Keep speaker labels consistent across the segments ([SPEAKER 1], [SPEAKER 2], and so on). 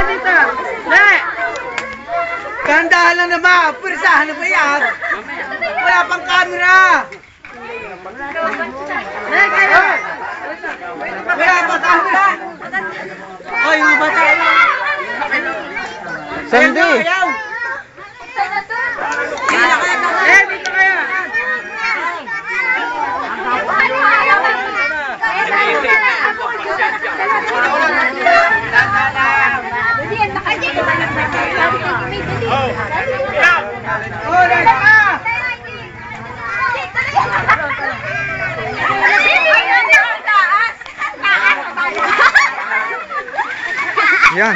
[SPEAKER 1] dito. Le! Gandahan lang naman. Purisahan na ba yan? Wala pang camera. Le, kayo. Wala pang camera. Oy, mga bata.
[SPEAKER 2] Sandy!
[SPEAKER 1] Eh, dito kayo.
[SPEAKER 2] Yan.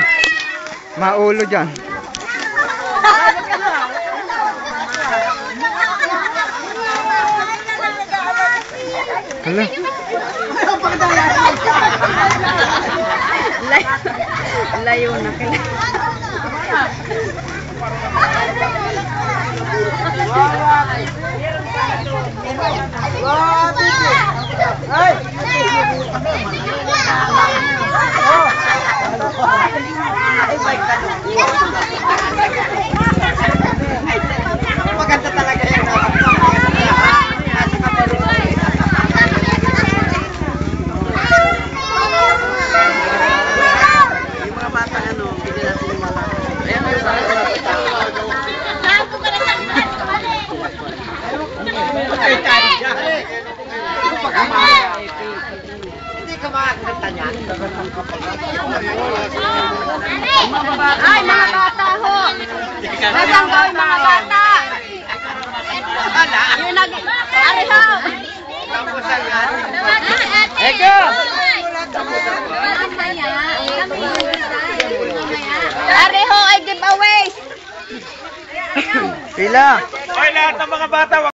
[SPEAKER 2] Maulo dyan. Hala.
[SPEAKER 3] Layo na kaya.
[SPEAKER 1] Maganda talaga yan. Yung mga bata ano, hindi natin yung mga bata. Ayan yung bata. Ay, tayo siya. Hindi ka makakanta niyan.
[SPEAKER 3] Ay, mga bata ho! Masang daw yung mga bata! Yung Ari ho!
[SPEAKER 1] Tapos ang yan.
[SPEAKER 3] Ego! Ari ho ay giveaway!
[SPEAKER 2] Pila!
[SPEAKER 1] Oy, lahat ng mga bata,